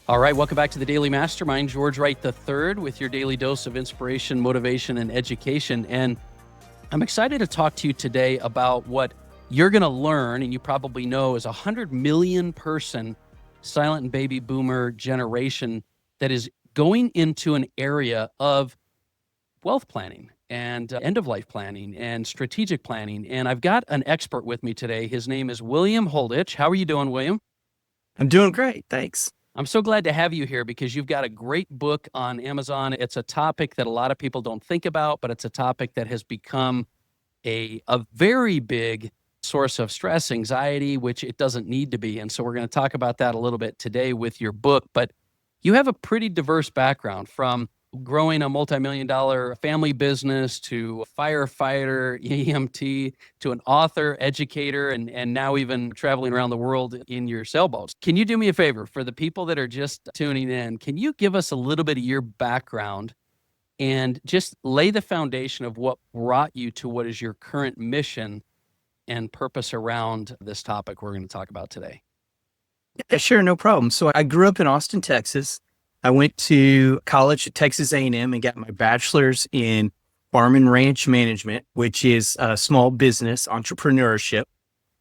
All right, welcome back to the Daily Mastermind. George Wright III with your daily dose of inspiration, motivation, and education. And I'm excited to talk to you today about what you're going to learn, and you probably know, is 100 million person silent and baby boomer generation that is going into an area of wealth planning and end-of-life planning and strategic planning. And I've got an expert with me today. His name is William Holditch. How are you doing, William? I'm doing great. Thanks. I'm so glad to have you here because you've got a great book on Amazon. It's a topic that a lot of people don't think about, but it's a topic that has become a very big source of stress, anxiety, which it doesn't need to be. And so we're going to talk about that a little bit today with your book. But you have a pretty diverse background, from growing a multi-million-dollar family business to a firefighter, EMT, to an author, educator, and now even traveling around the world in your sailboats. Can you do me a favor for the people that are just tuning in? Can you give us a little bit of your background and just lay the foundation of what brought you to what is your current mission and purpose around this topic we're going to talk about today? Yeah, sure, no problem. So I grew up in Austin, Texas. I went to college at Texas A&M and got my bachelor's in farm and ranch management, which is small business entrepreneurship.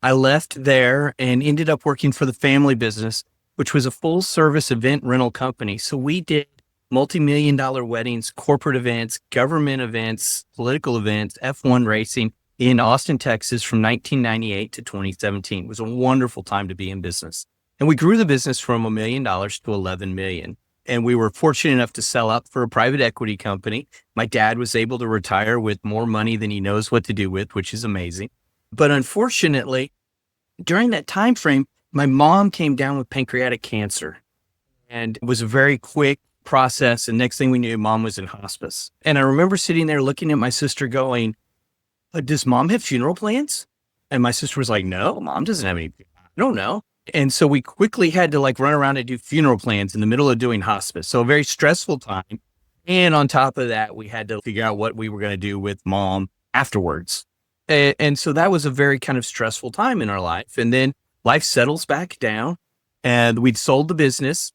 I left there and ended up working for the family business, which was a full service event rental company. So we did multi-million dollar weddings, corporate events, government events, political events, F1 racing in Austin, Texas from 1998 to 2017. It was a wonderful time to be in business. And we grew the business from $1 million to 11 million. And we were fortunate enough to sell out for a private equity company. My dad was able to retire with more money than he knows what to do with, which is amazing. But unfortunately, during that time frame, my mom came down with pancreatic cancer, and it was a very quick process. And next thing we knew, mom was in hospice. And I remember sitting there looking at my sister going, does mom have funeral plans? And my sister was like, no, mom doesn't have any. I don't know. And so we quickly had to run around and do funeral plans in the middle of doing hospice. So a very stressful time. And on top of that, we had to figure out what we were going to do with mom afterwards. And so that was a very kind of stressful time in our life. And then life settles back down, and we'd sold the business.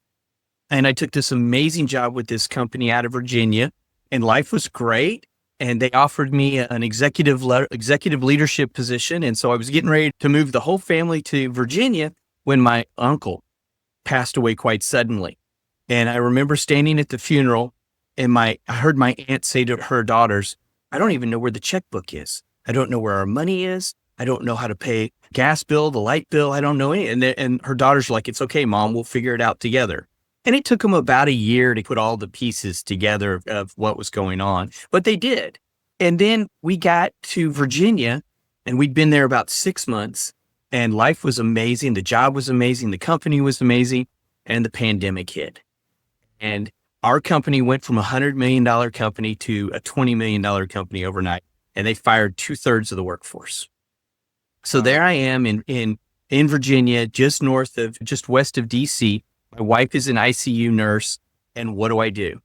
And I took this amazing job with this company out of Virginia, and life was great. And they offered me an executive leadership position. And so I was getting ready to move the whole family to Virginia when my uncle passed away quite suddenly. And I remember standing at the funeral, and I heard my aunt say to her daughters, I don't even know where the checkbook is. I don't know where our money is. I don't know how to pay gas bill, the light bill. I don't know any. And her daughters were like, it's okay, Mom, we'll figure it out together. And it took them about a year to put all the pieces together of what was going on, but they did. And then we got to Virginia, and we'd been there about 6 months, and life was amazing. The job was amazing. The company was amazing. And the pandemic hit. And our company went from $100 million company to a $20 million company overnight. And they fired 2/3 of the workforce. So there I am in Virginia, just west of DC. My wife is an ICU nurse. And what do?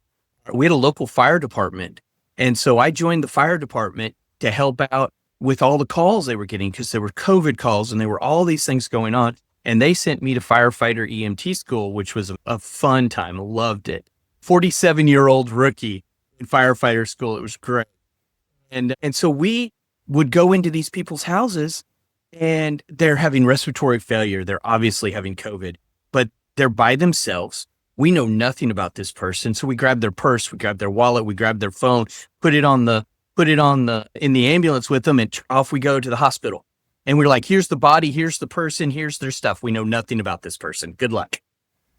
We had a local fire department. And so I joined the fire department to help out with all the calls they were getting, because there were COVID calls and there were all these things going on. And they sent me to firefighter EMT school, which was a fun time. I loved it. 47-year-old rookie in firefighter school. It was great. And so we would go into these people's houses, and they're having respiratory failure. They're obviously having COVID, but they're by themselves. We know nothing about this person. So we grab their purse, we grab their wallet, we grab their phone, put it in the ambulance with them, and off we go to the hospital. And we're like, here's the body, here's the person, here's their stuff. We know nothing about this person. Good luck.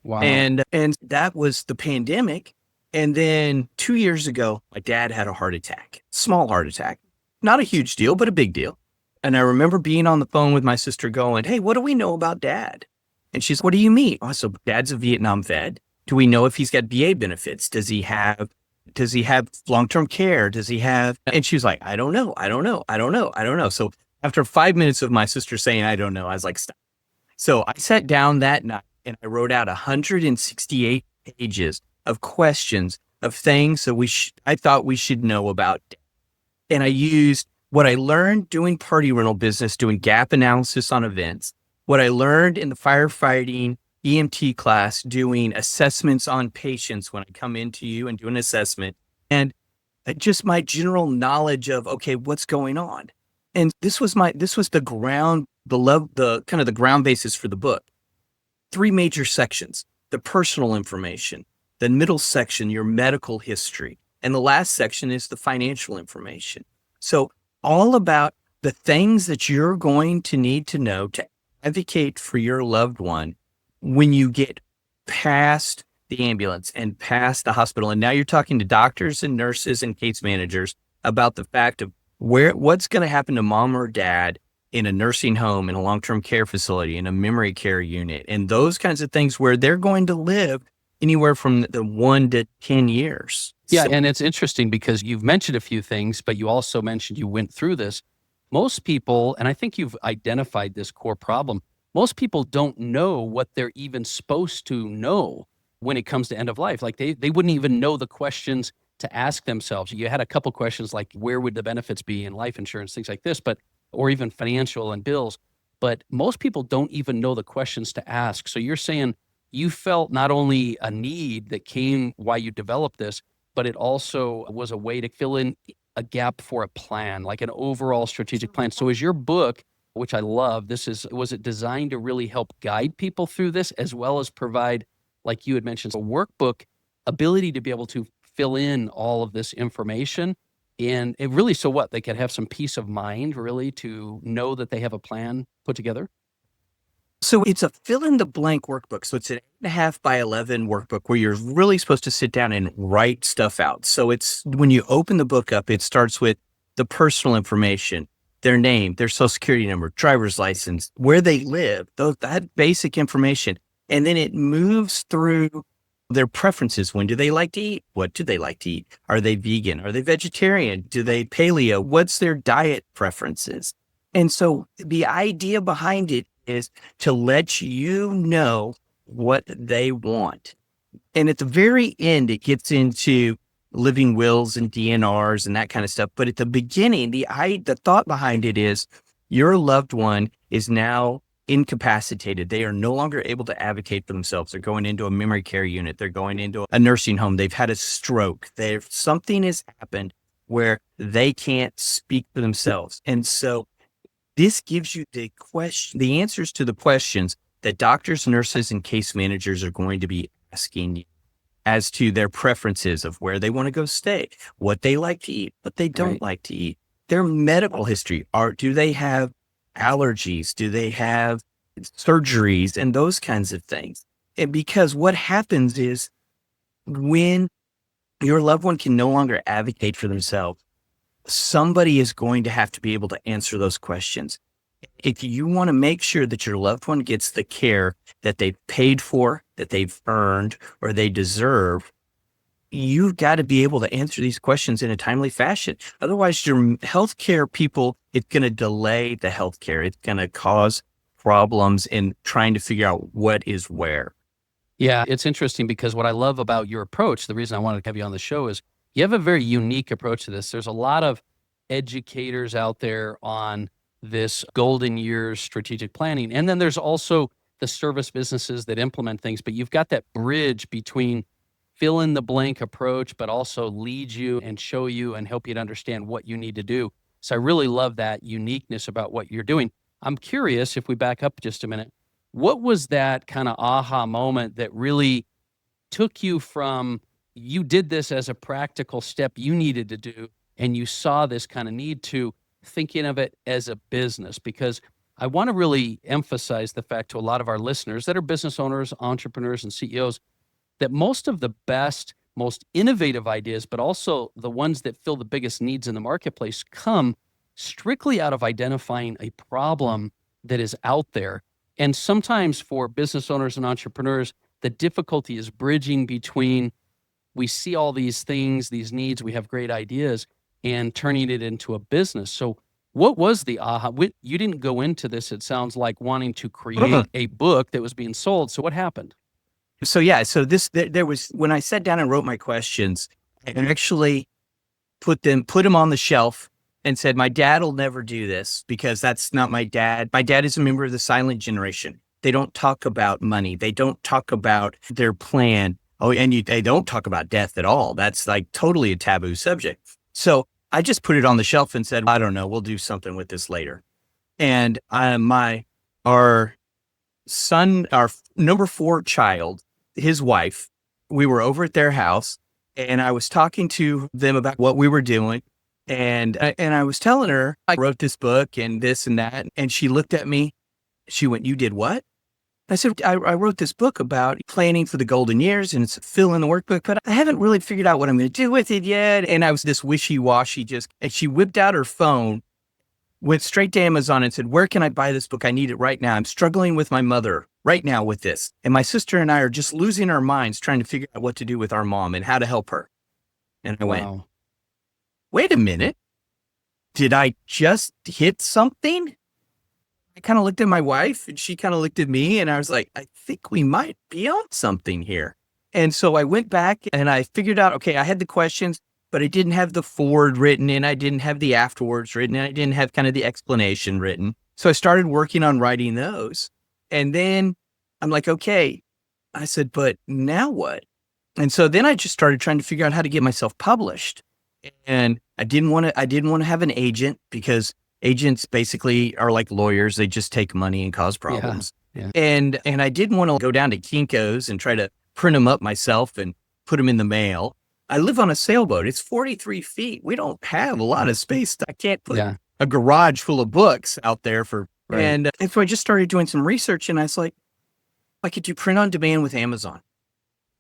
Wow. And that was the pandemic. And then 2 years ago, my dad had a heart attack, small heart attack, not a huge deal, but a big deal. And I remember being on the phone with my sister going, hey, what do we know about dad? And she's, what do you mean? Oh, so dad's a Vietnam vet. Do we know if he's got VA benefits? Does he have long-term care? Does he have? And she was like, I don't know. So after 5 minutes of my sister saying, I don't know, I was like, stop. So I sat down that night and I wrote out 168 pages of questions of things that I thought we should know about. And I used what I learned doing party rental business, doing gap analysis on events, what I learned in the firefighting EMT class doing assessments on patients when I come into you and do an assessment. And just my general knowledge of, okay, what's going on. And this was the ground, the kind of the ground basis for the book. 3 major sections: the personal information, the middle section, your medical history, and the last section is the financial information. So all about the things that you're going to need to know to advocate for your loved one when you get past the ambulance and past the hospital. And now you're talking to doctors and nurses and case managers about the fact of what's going to happen to mom or dad in a nursing home, in a long-term care facility, in a memory care unit, and those kinds of things where they're going to live anywhere from the 1 to 10 years. Yeah. And it's interesting because you've mentioned a few things, but you also mentioned you went through this. Most people, and I think you've identified this core problem, most people don't know what they're even supposed to know when it comes to end of life. Like they wouldn't even know the questions to ask themselves. You had a couple questions like where would the benefits be in life insurance, things like this, or even financial and bills. But most people don't even know the questions to ask. So you're saying you felt not only a need that came while you developed this, but it also was a way to fill in a gap for a plan, like an overall strategic plan. So is your book, which I love, was it designed to really help guide people through this as well as provide, like you had mentioned, a workbook ability to be able to fill in all of this information? And it really, so what? They could have some peace of mind really to know that they have a plan put together? So it's a fill in the blank workbook. So it's an 8.5 by 11 workbook where you're really supposed to sit down and write stuff out. So it's when you open the book up, it starts with the personal information, their name, their social security number, driver's license, where they live, that basic information. And then it moves through their preferences. When do they like to eat? What do they like to eat? Are they vegan? Are they vegetarian? Do they paleo? What's their diet preferences? And so the idea behind it is to let you know what they want. And at the very end, it gets into living wills and DNRs and that kind of stuff. But at the beginning, the thought behind it is your loved one is now incapacitated. They are no longer able to advocate for themselves. They're going into a memory care unit. They're going into a nursing home. They've had a stroke. Something has happened where they can't speak for themselves. And so this gives you the answers to the questions that doctors, nurses, and case managers are going to be asking you as to their preferences of where they want to go stay, what they like to eat, what they don't like to eat, their medical history. Do they have allergies? Do they have surgeries and those kinds of things? And because what happens is when your loved one can no longer advocate for themselves, somebody is going to have to be able to answer those questions. If you want to make sure that your loved one gets the care that they've paid for, that they've earned, or they deserve, you've got to be able to answer these questions in a timely fashion. Otherwise, your healthcare people, it's going to delay the healthcare. It's going to cause problems in trying to figure out what is where. Yeah, it's interesting because what I love about your approach, the reason I wanted to have you on the show is you have a very unique approach to this. There's a lot of educators out there on this golden years strategic planning. And then there's also the service businesses that implement things, but you've got that bridge between fill in the blank approach, but also lead you and show you and help you to understand what you need to do. So I really love that uniqueness about what you're doing. I'm curious, if we back up just a minute, what was that kind of aha moment that really took you from you did this as a practical step you needed to do, and you saw this kind of need to thinking of it as a business? Because I want to really emphasize the fact to a lot of our listeners that are business owners, entrepreneurs, and CEOs, that most of the best, most innovative ideas, but also the ones that fill the biggest needs in the marketplace come strictly out of identifying a problem that is out there. And sometimes for business owners and entrepreneurs, the difficulty is bridging between we see all these things, these needs, we have great ideas, and turning it into a business. So what was the aha? You didn't go into this, it sounds like, wanting to create a book that was being sold. So what happened? So there was, when I sat down and wrote my questions, I actually put them on the shelf and said, my dad will never do this because that's not my dad. My dad is a member of the silent generation. they don't talk about money. They don't talk about their plan. Oh, and they don't talk about death at all. That's like totally a taboo subject. So I just put it on the shelf and said, I don't know, we'll do something with this later. And our son, our number 4 child, his wife, we were over at their house and I was talking to them about what we were doing. And I was telling her, I wrote this book and this and that. And she looked at me. She went, "You did what?" I said, I wrote this book about planning for the golden years and it's fill in the workbook, but I haven't really figured out what I'm going to do with it yet. And I was this wishy-washy and she whipped out her phone, went straight to Amazon and said, "Where can I buy this book? I need it right now. I'm struggling with my mother right now with this. And my sister and I are just losing our minds trying to figure out what to do with our mom and how to help her." And I went, Wow. wait a minute. Did I just hit something? I kind of looked at my wife and she kind of looked at me and I was like, I think we might be on something here. And so I went back and I figured out, okay, I had the questions, but I didn't have the forward written and I didn't have the afterwards written and I didn't have kind of the explanation written. So I started working on writing those. And then I'm like, okay, I said, but now what? And so then I just started trying to figure out how to get myself published. And I didn't want to have an agent because agents basically are like lawyers. They just take money and cause problems. Yeah. And I didn't want to go down to Kinko's and try to print them up myself and put them in the mail. I live on a sailboat. It's 43 feet. We don't have a lot of space. I can't put a garage full of books out there for, Right. and so I just started doing some research and I was like, I could do print on demand with Amazon.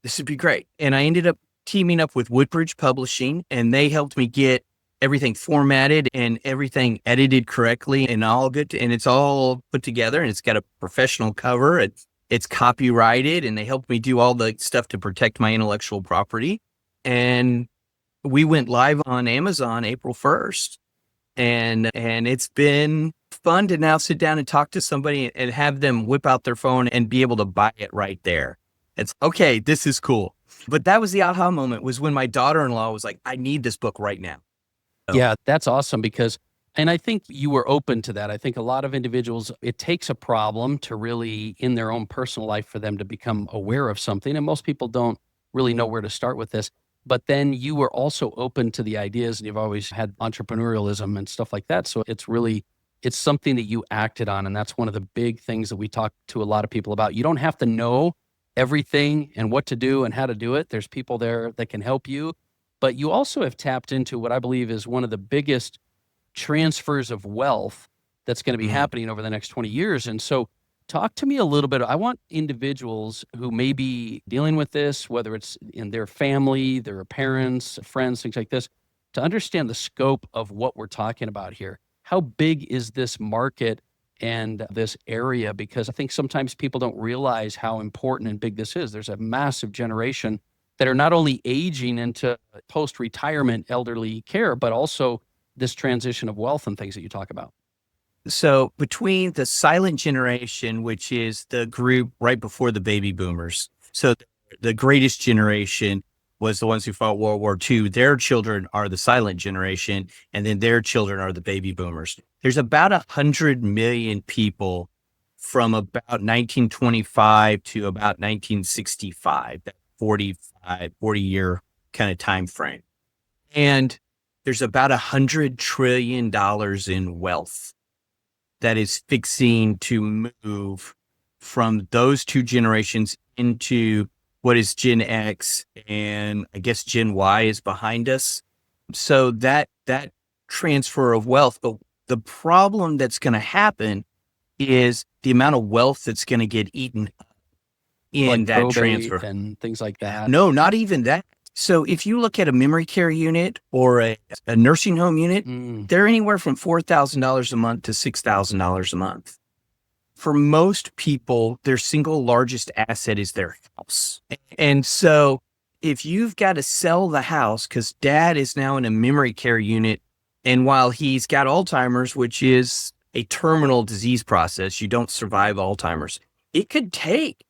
This would be great. And I ended up teaming up with Woodbridge Publishing and they helped me get everything formatted and everything edited correctly and all of it. And it's all put together and it's got a professional cover. It's copyrighted and they helped me do all the stuff to protect my intellectual property. And we went live on Amazon April 1st. And it's been fun to now sit down and talk to somebody and have them whip out their phone and be able to buy it right there. It's okay. This is cool. But that was the aha moment, was when my daughter-in-law was like, I need this book right now. Yeah, that's awesome because, and I think you were open to that. I think a lot of individuals, it takes a problem to really, in their own personal life, for them to become aware of something. And most people don't really know where to start with this. But then you were also open to the ideas and you've always had entrepreneurialism and stuff like that. So it's something that you acted on. And that's one of the big things that we talk to a lot of people about. You don't have to know everything and what to do and how to do it. There's people there that can help you. But you also have tapped into what I believe is one of the biggest transfers of wealth that's going to be happening over the next 20 years. And so talk to me a little bit. I want individuals who may be dealing with this, whether it's in their family, their parents, friends, things like this, to understand the scope of what we're talking about here. How big is this market and this area? Because I think sometimes people don't realize how important and big this is. There's a massive generation that are not only aging into post-retirement elderly care, but also this transition of wealth and things that you talk about. So between the silent generation, which is the group right before the baby boomers, so the greatest generation was the ones who fought World War II. Their children are the silent generation, and then their children are the baby boomers. There's about 100 million people from about 1925 to about 1965, that 40-year kind of time frame. And there's about $100 trillion in wealth that is fixing to move from those two generations into what is Gen X, and I guess Gen Y is behind us. So that transfer of wealth, but the problem that's going to happen is the amount of wealth that's going to get eaten up in like that probate transfer. And things like that. No, not even that. So if you look at a memory care unit or a nursing home unit, they're anywhere from $4,000 a month to $6,000 a month. For most people, their single largest asset is their house. And so if you've got to sell the house because dad is now in a memory care unit, and while he's got Alzheimer's, which is a terminal disease process, you don't survive Alzheimer's, it could take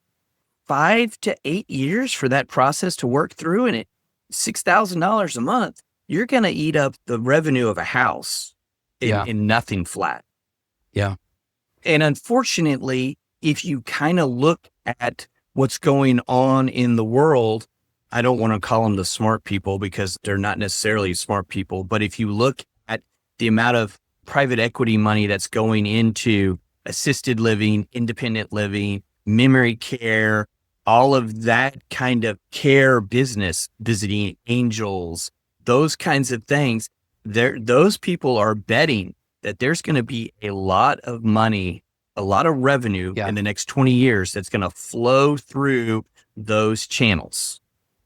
5 to 8 years for that process to work through. And at $6,000 a month, you're going to eat up the revenue of a house in nothing flat. Yeah. And unfortunately, if you kind of look at what's going on in the world, I don't want to call them the smart people because they're not necessarily smart people, but if you look at the amount of private equity money that's going into assisted living, independent living, memory care, all of that kind of care business, visiting angels, those kinds of things, those people are betting that there's going to be a lot of money, a lot of revenue in the next 20 years that's going to flow through those channels.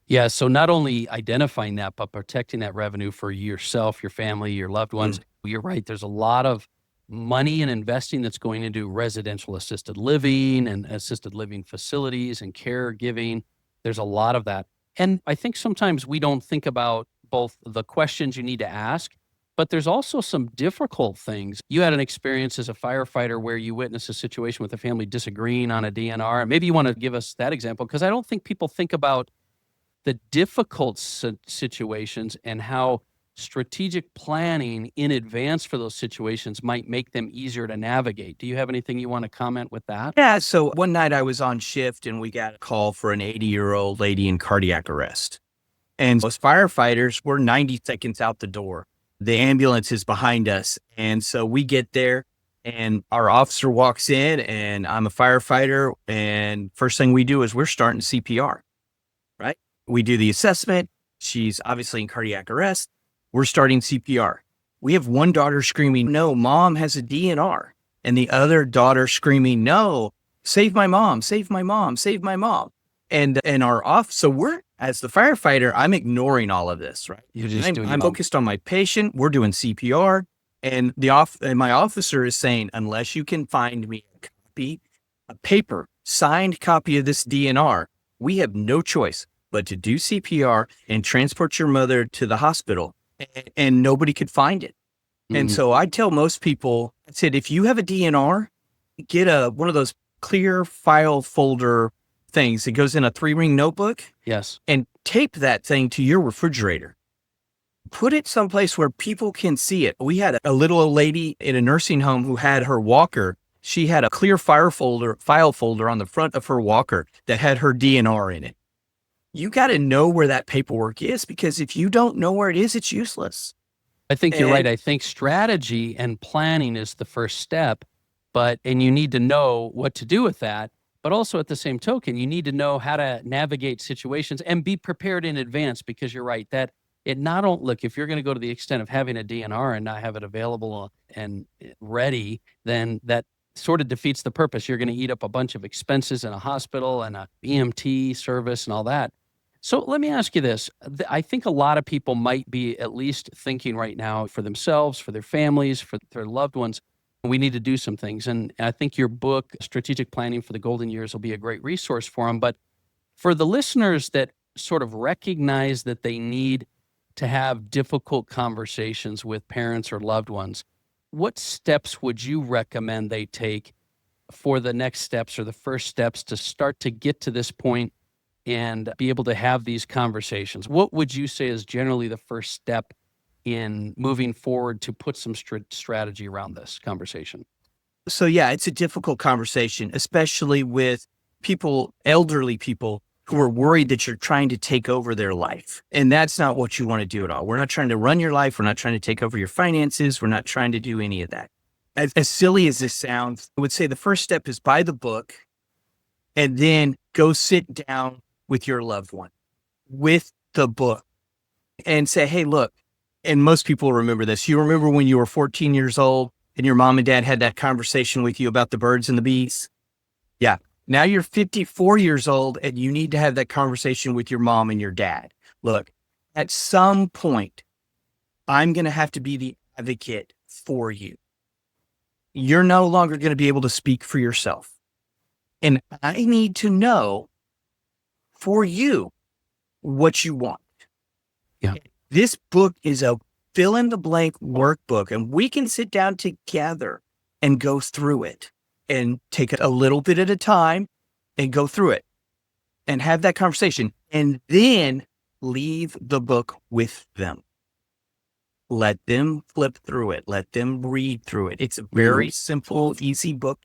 Yeah. So not only identifying that, but protecting that revenue for yourself, your family, your loved ones. You're right. There's a lot of money and investing that's going into residential assisted living and assisted living facilities and caregiving. There's a lot of that. And I think sometimes we don't think about both the questions you need to ask, but there's also some difficult things. You had an experience as a firefighter where you witnessed a situation with a family disagreeing on a DNR. Maybe you want to give us that example, because I don't think people think about the difficult situations and how strategic planning in advance for those situations might make them easier to navigate. Do you have anything you want to comment with that? Yeah. So one night I was on shift and we got a call for an 80-year-old lady in cardiac arrest. And those firefighters were 90 seconds out the door. The ambulance is behind us. And so we get there and our officer walks in and I'm a firefighter. And first thing we do is we're starting CPR, right? We do the assessment. She's obviously in cardiac arrest. We're starting CPR. We have one daughter screaming, "No, mom has a DNR." And the other daughter screaming, "No, save my mom, save my mom, save my mom." And so we're, as the firefighter, I'm ignoring all of this, right? I'm focused on my patient. We're doing CPR. And my officer is saying, unless you can find me a paper, signed copy of this DNR, we have no choice but to do CPR and transport your mother to the hospital. And nobody could find it. And so I tell most people, I said, if you have a DNR, get one of those clear file folder things. It goes in a 3-ring notebook. Yes. And tape that thing to your refrigerator. Put it someplace where people can see it. We had a little old lady in a nursing home who had her walker. She had a clear file folder on the front of her walker that had her DNR in it. You got to know where that paperwork is, because if you don't know where it is, it's useless. I think you're right. I think strategy and planning is the first step, and you need to know what to do with that. But also at the same token, you need to know how to navigate situations and be prepared in advance, because you're right that look, if you're going to go to the extent of having a DNR and not have it available and ready, then that sort of defeats the purpose. You're going to eat up a bunch of expenses in a hospital and a EMT service and all that. So let me ask you this. I think a lot of people might be at least thinking right now for themselves, for their families, for their loved ones, we need to do some things. And I think your book, Strategic Planning for the Golden Years, will be a great resource for them. But for the listeners that sort of recognize that they need to have difficult conversations with parents or loved ones, what steps would you recommend they take for the next steps or the first steps to start to get to this point and be able to have these conversations? What would you say is generally the first step in moving forward to put some strategy around this conversation? So yeah, it's a difficult conversation, especially with elderly people who are worried that you're trying to take over their life. And that's not what you want to do at all. We're not trying to run your life. We're not trying to take over your finances. We're not trying to do any of that. As silly as this sounds, I would say the first step is buy the book and then go sit down with your loved one with the book and say, hey, look, and most people remember this. You remember when you were 14 years old and your mom and dad had that conversation with you about the birds and the bees? Yeah. Now you're 54 years old and you need to have that conversation with your mom and your dad. Look, at some point, I'm going to have to be the advocate for you. You're no longer going to be able to speak for yourself. And I need to know for you what you want. Yeah. This book is a fill in the blank workbook, and we can sit down together and go through it and take it a little bit at a time and go through it and have that conversation, and then leave the book with them. Let them flip through it. Let them read through it. It's a very simple, easy book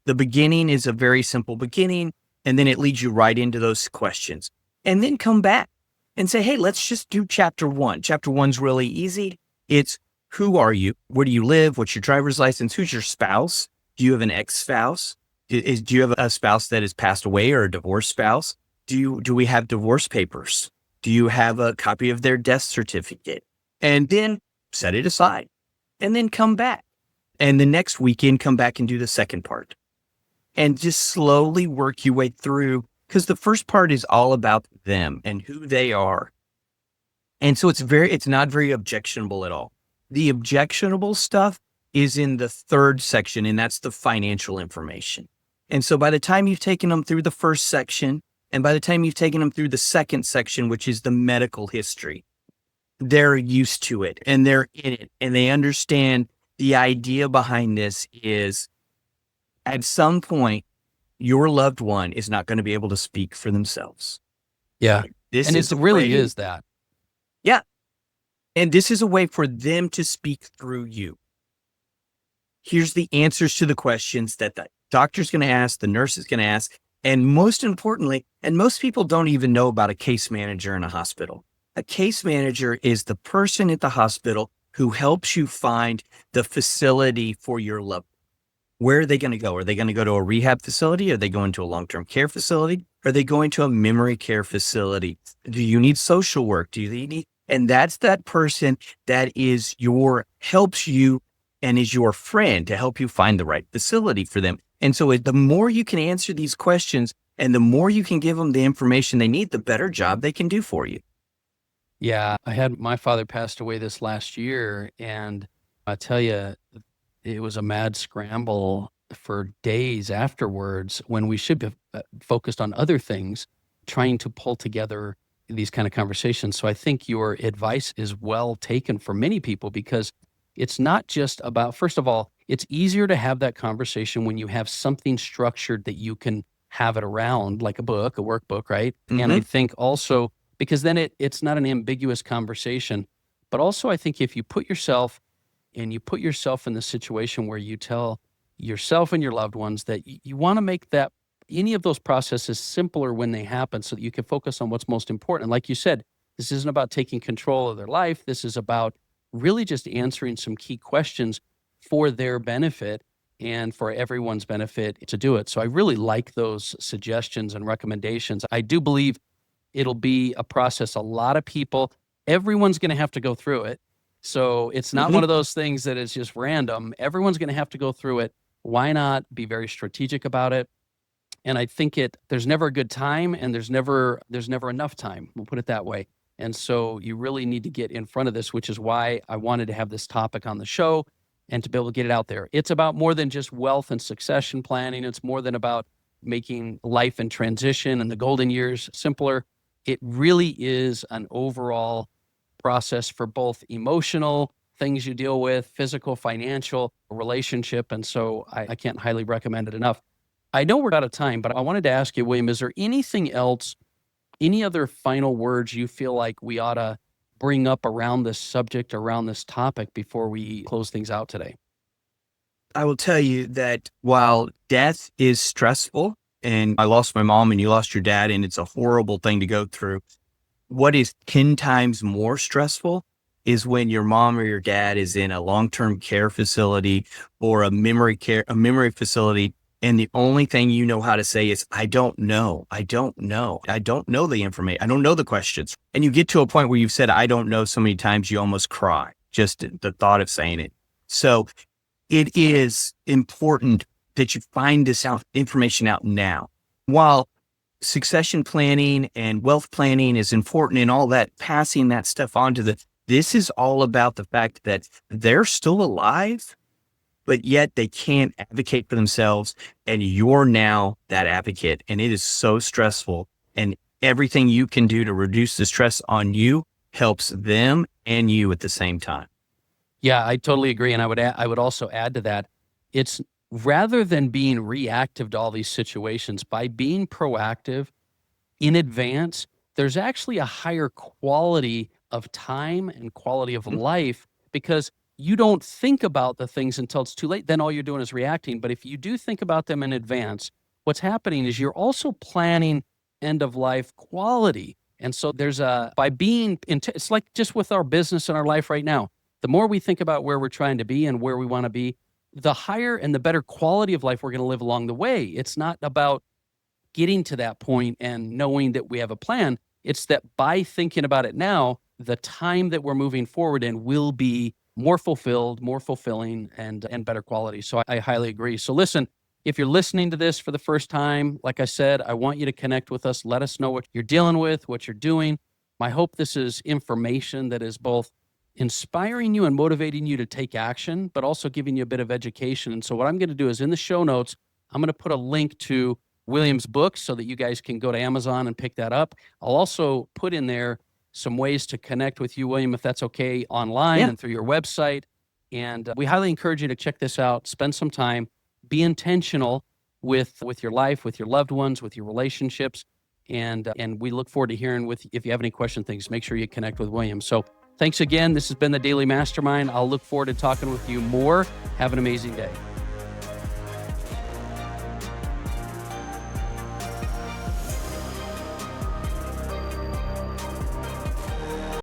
The beginning is a very simple beginning, and then it leads you right into those questions. And then come back and say, hey, let's just do chapter 1. Chapter 1's really easy. It's who are you? Where do you live? What's your driver's license? Who's your spouse? Do you have an ex-spouse? Do you have a spouse that has passed away or a divorced spouse? Do we have divorce papers? Do you have a copy of their death certificate? And then set it aside and then come back. And the next weekend, come back and do the second part and just slowly work your way through, because the first part is all about them and who they are. And so it's not very objectionable at all. The objectionable stuff is in the third section, and that's the financial information. And so by the time you've taken them through the first section, and by the time you've taken them through the second section, which is the medical history, they're used to it and they're in it and they understand the idea behind this is at some point, your loved one is not going to be able to speak for themselves. Yeah. This And is it a really way- is that. Yeah. And this is a way for them to speak through you. Here's the answers to the questions that the doctor's going to ask, the nurse is going to ask. And most importantly, and most people don't even know about a case manager in a hospital. A case manager is the person at the hospital who helps you find the facility for your loved one. Where are they going to go? Are they going to go to a rehab facility? Are they going to a long-term care facility? Are they going to a memory care facility? Do you need social work? Do you need, and that's that person that is helps you and is your friend to help you find the right facility for them. And so the more you can answer these questions and the more you can give them the information they need, the better job they can do for you. Yeah. My father passed away this last year, and I tell you, it was a mad scramble for days afterwards when we should have focused on other things, trying to pull together these kind of conversations. So I think your advice is well taken for many people, because it's not just about, first of all, it's easier to have that conversation when you have something structured that you can have it around, like a book, a workbook, right? And I think also, because then it's not an ambiguous conversation, but also I think if you put yourself in the situation where you tell yourself and your loved ones that you want to make that any of those processes simpler when they happen, so that you can focus on what's most important. Like you said, this isn't about taking control of their life. This is about really just answering some key questions for their benefit and for everyone's benefit to do it. So I really like those suggestions and recommendations. I do believe it'll be a process. A lot of people, everyone's going to have to go through it. So it's not one of those things that is just random. Everyone's going to have to go through it. Why not be very strategic about it? And I think there's never a good time, and there's never enough time. We'll put it that way. And so you really need to get in front of this, which is why I wanted to have this topic on the show and to be able to get it out there. It's about more than just wealth and succession planning. It's more than about making life and transition and the golden years simpler. It really is an overall process for both emotional things you deal with, physical, financial, relationship. And so I can't highly recommend it enough. I know we're out of time, but I wanted to ask you, William, is there anything else, any other final words you feel like we ought to bring up around this subject, around this topic, before we close things out today? I will tell you that while death is stressful, and I lost my mom and you lost your dad, and it's a horrible thing to go through, what is 10 times more stressful is when your mom or your dad is in a long-term care facility or a memory facility. And the only thing you know how to say is, I don't know. I don't know. I don't know the information. I don't know the questions. And you get to a point where you've said, I don't know so many times, you almost cry, just the thought of saying it. So it is important that you find this information out now. While succession planning and wealth planning is important and all that, passing that stuff on to this is all about the fact that they're still alive, but yet they can't advocate for themselves. And you're now that advocate. And it is so stressful. And everything you can do to reduce the stress on you helps them and you at the same time. Yeah, I totally agree. And I would also add to that, it's rather than being reactive to all these situations, by being proactive in advance, there's actually a higher quality of time and quality of life, because you don't think about the things until it's too late. Then all you're doing is reacting. But if you do think about them in advance, what's happening is you're also planning end of life quality. And so by being, it's like just with our business and our life right now, the more we think about where we're trying to be and where we want to be, the higher and the better quality of life we're going to live along the way. It's not about getting to that point and knowing that we have a plan. It's that by thinking about it now, the time that we're moving forward in will be more fulfilled, more fulfilling, and better quality. So I highly agree. So listen, if you're listening to this for the first time, like I said, I want you to connect with us. Let us know what you're dealing with, what you're doing. I hope this is information that is both inspiring you and motivating you to take action, but also giving you a bit of education. And so what I'm going to do is in the show notes, I'm going to put a link to William's book so that you guys can go to Amazon and pick that up. I'll also put in there some ways to connect with you, William, if that's okay, online and through your website. And we highly encourage you to check this out, spend some time, be intentional with your life, with your loved ones, with your relationships. And we look forward to hearing if you have any things, make sure you connect with William. So thanks again. This has been the Daily Mastermind. I'll look forward to talking with you more. Have an amazing day.